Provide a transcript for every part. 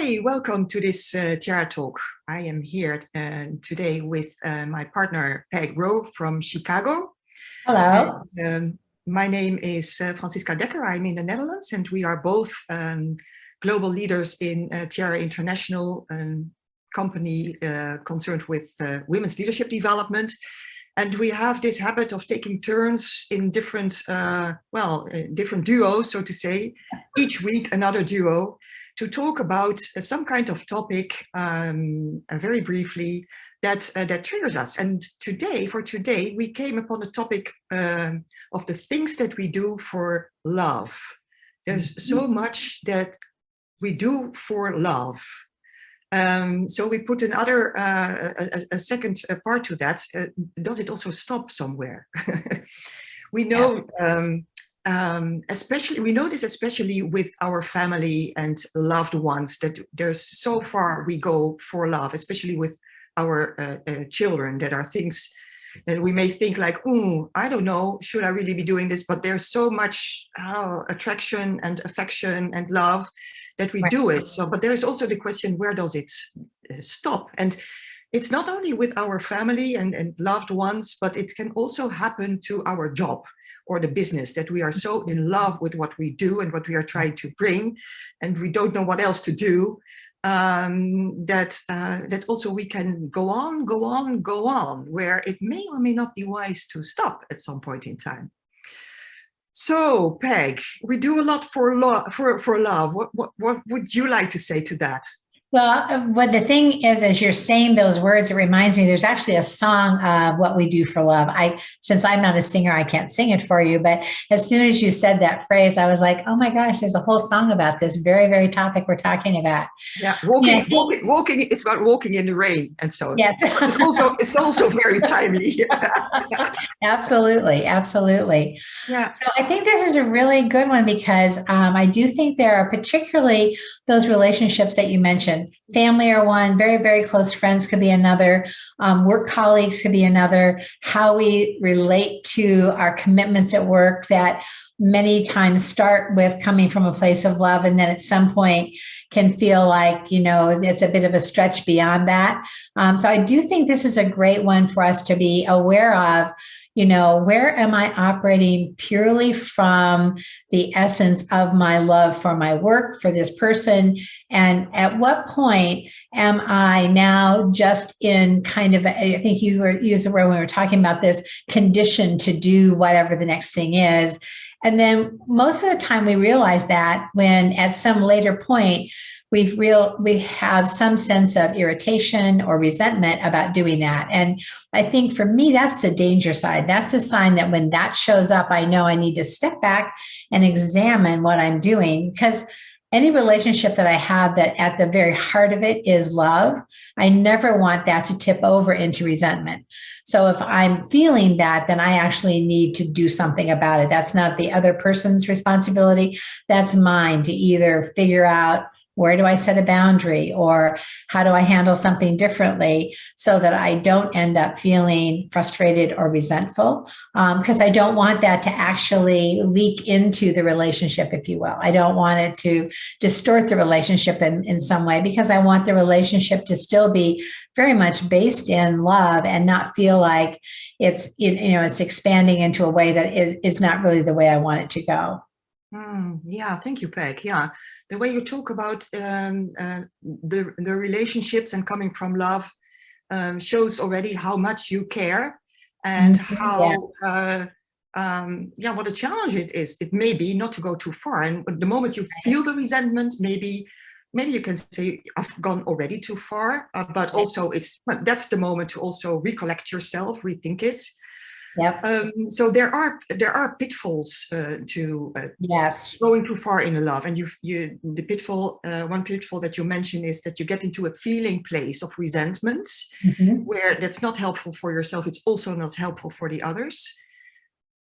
Hi, welcome to this Tiara Talk. I am here today with my partner, Rowe from Chicago. Hello. And, my name is Franciska Dekker. I'm in the Netherlands, and we are both global leaders in Tiara International, company concerned with women's leadership development. And we have this habit of taking turns in different, different duos, so to say, each week another duo, to talk about some kind of topic, very briefly, that triggers us. And for today, we came upon the topic of the things that we do for love. There's so much that we do for love. So we put another, a second part to that. Does it also stop somewhere? We know, yes. We know this especially with our family and loved ones, that there's so far we go for love, especially with our children, that are things that we may think like, oh, I don't know, should I really be doing this? But there's so much attraction and affection and love that we do it. So, but there is also the question, where does it stop? And it's not only with our family and loved ones, but it can also happen to our job or the business, that we are so in love with what we do and what we are trying to bring, and we don't know what else to do. That also we can go on, where it may or may not be wise to stop at some point in time. So, Peg, we do a lot for love. What would you like to say to that? Well, what the thing is, as you're saying those words, it reminds me, there's actually a song of what we do for love. Since I'm not a singer, I can't sing it for you. But as soon as you said that phrase, I was like, oh my gosh, there's a whole song about this very, very topic we're talking about. Yeah, walking. It's about walking in the rain and so on. Yes. It's also very timely. Absolutely. Absolutely. Yeah. So I think this is a really good one, because I do think there are particularly those relationships that you mentioned. Family are one, very, very close friends could be another, work colleagues could be another, how we relate to our commitments at work that many times start with coming from a place of love, and then at some point can feel like, it's a bit of a stretch beyond that. So I do think this is a great one for us to be aware of. Where am I operating purely from the essence of my love for my work, for this person? And at what point am I now just in kind of, I think you were using the word when we were talking about this, conditioned to do whatever the next thing is. And then most of the time we realize that when at some later point, we have some sense of irritation or resentment about doing that. And I think for me, that's the danger side. That's the sign that when that shows up, I know I need to step back and examine what I'm doing, because any relationship that I have that at the very heart of it is love, I never want that to tip over into resentment. So if I'm feeling that, then I actually need to do something about it. That's not the other person's responsibility. That's mine to either figure out, where do I set a boundary, or how do I handle something differently so that I don't end up feeling frustrated or resentful? Because I don't want that to actually leak into the relationship, if you will. I don't want it to distort the relationship in some way, because I want the relationship to still be very much based in love and not feel like it's expanding into a way that is not really the way I want it to go. Yeah, thank you, Peg. Yeah, the way you talk about the relationships and coming from love shows already how much you care, and how what a challenge it is. It may be not to go too far, and the moment you feel the resentment, maybe you can say, I've gone already too far. But also that's the moment to also recollect yourself, rethink it. Yep. So there are pitfalls to going too far in love, and the pitfall, one pitfall that you mentioned is that you get into a feeling place of resentment, where that's not helpful for yourself. It's also not helpful for the others.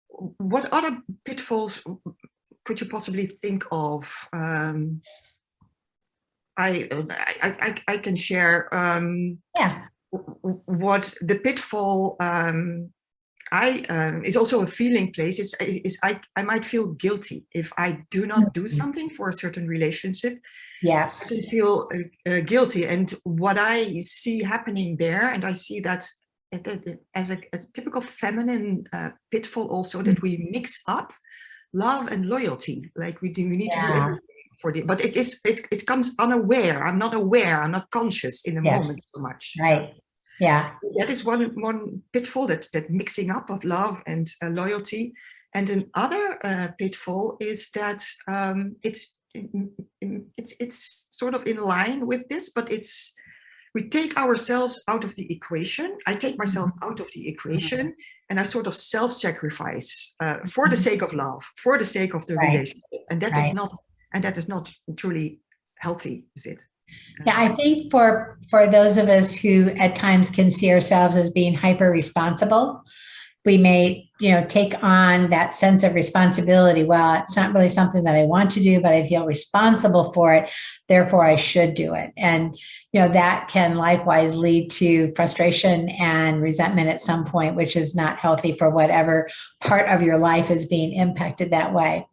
What other pitfalls could you possibly think of? I can share what the pitfall is also a feeling place. I might feel guilty if I do not do something for a certain relationship. Yes. I can feel guilty. And what I see happening there, and I see that as a typical feminine pitfall also, that we mix up love and loyalty. Like we need to do everything for the, but it comes unaware. I'm not aware. I'm not conscious in the moment so much. Right. Yeah. That is one pitfall, that mixing up of love and loyalty. And another pitfall is that it's sort of in line with this, but we take ourselves out of the equation. I take myself out of the equation, and I sort of self-sacrifice for the sake of love, for the sake of the relationship, and that is not truly healthy, is it? Yeah, I think for those of us who at times can see ourselves as being hyper responsible, we may, take on that sense of responsibility. Well, it's not really something that I want to do, but I feel responsible for it. Therefore, I should do it. And, that can likewise lead to frustration and resentment at some point, which is not healthy for whatever part of your life is being impacted that way.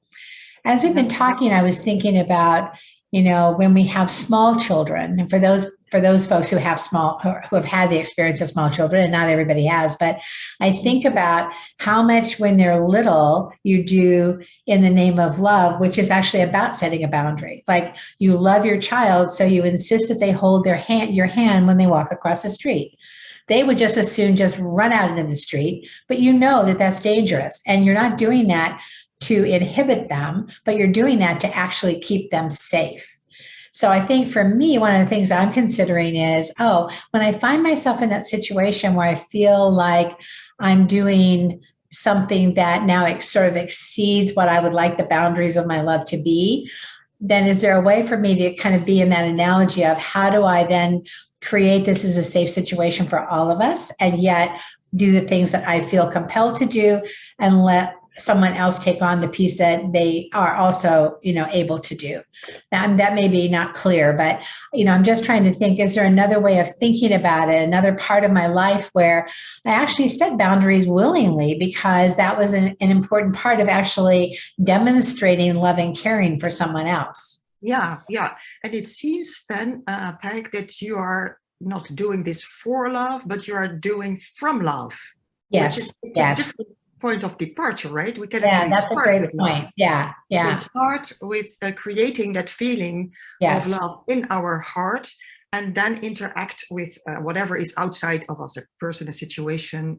As we've been talking, I was thinking about, when we have small children, and for those folks who have had the experience of small children, and not everybody has, but I think about how much when they're little you do in the name of love, which is actually about setting a boundary. Like, you love your child, so you insist that they hold your hand when they walk across the street. They would just as soon just run out into the street, but that that's dangerous, and you're not doing that to inhibit them, but you're doing that to actually keep them safe. So I think for me, one of the things I'm considering is, when I find myself in that situation where I feel like I'm doing something that now sort of exceeds what I would like the boundaries of my love to be, then is there a way for me to kind of be in that analogy of how do I then create this as a safe situation for all of us, and yet do the things that I feel compelled to do, and let someone else take on the piece that they are also, able to do. Now, that may be not clear, but, I'm just trying to think, is there another way of thinking about it, another part of my life where I actually set boundaries willingly, because that was an important part of actually demonstrating love and caring for someone else. Yeah. And it seems then, Peg, that you are not doing this for love, but you are doing from love. Yes. Which is a different point of departure, right? We can actually start that's a great with point. love. Yeah. We can start with creating that feeling of love in our heart, and then interact with whatever is outside of us, a person, a situation,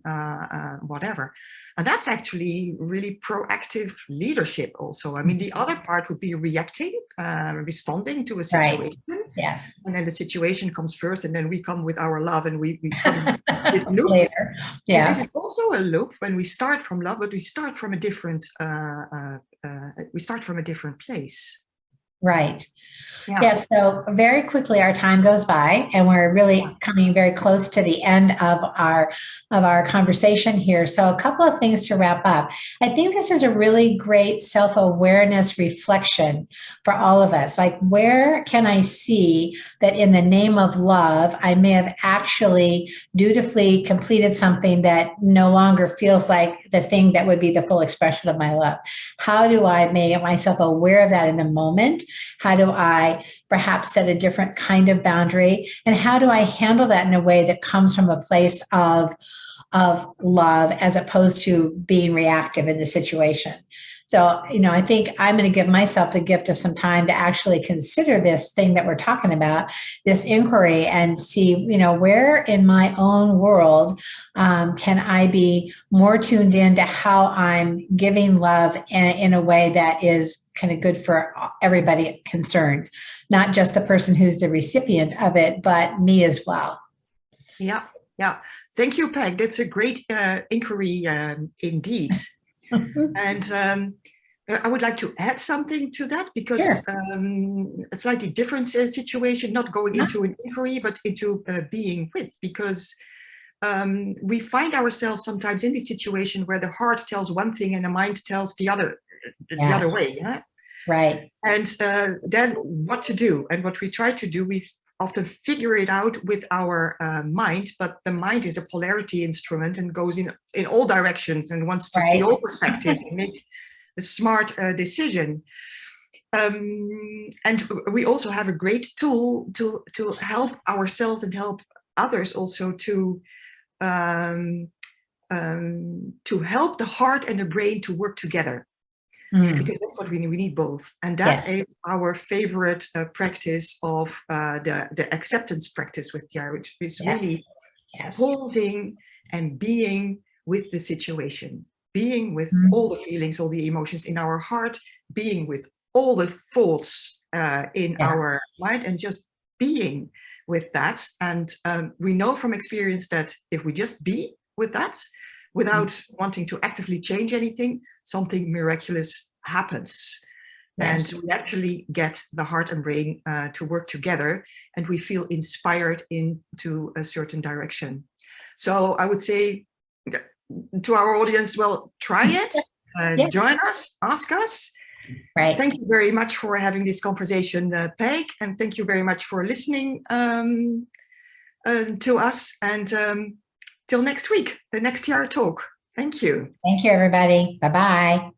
whatever. And that's actually really proactive leadership also. I mean, the other part would be reacting, responding to a situation. Right. Yes. And then the situation comes first, and then we come with our love, and we come this loop. Later. Yeah. And this is also a loop when we start from love, but we start from a different place. Right. Yeah. So very quickly, our time goes by, and we're really coming very close to the end of our conversation here. So a couple of things to wrap up. I think this is a really great self-awareness reflection for all of us. Like, where can I see that in the name of love, I may have actually dutifully completed something that no longer feels like the thing that would be the full expression of my love? How do I make myself aware of that in the moment? How do I perhaps set a different kind of boundary? And how do I handle that in a way that comes from a place of love, as opposed to being reactive in the situation? So, I think I'm going to give myself the gift of some time to actually consider this thing that we're talking about, this inquiry, and see, where in my own world can I be more tuned into how I'm giving love in a way that is kind of good for everybody concerned, not just the person who's the recipient of it, but me as well. Yeah. Thank you, Peg. That's a great inquiry indeed. And I would like to add something to that, because a slightly different situation, not going into an inquiry, but into being with, because we find ourselves sometimes in this situation where the heart tells one thing and the mind tells the other way. Yeah? Right. And then what to do, and what we try to do, we often figure it out with our mind, but the mind is a polarity instrument and goes in all directions and wants to see all perspectives and make a smart decision. And we also have a great tool to help ourselves and help others also to help the heart and the brain to work together. Because that's what we need. We need both. And that is our favorite practice of the acceptance practice with Tiara, which is really holding and being with the situation, being with all the feelings, all the emotions in our heart, being with all the thoughts in our mind, and just being with that. And we know from experience that if we just be with that, without wanting to actively change anything, something miraculous happens. And we actually get the heart and brain to work together, and we feel inspired into a certain direction. So I would say to our audience, well, try it, join us, ask us. Right. Thank you very much for having this conversation, Peg, and thank you very much for listening to us. And till next week, the next Tiara Talk. Thank you. Thank you, everybody. Bye-bye.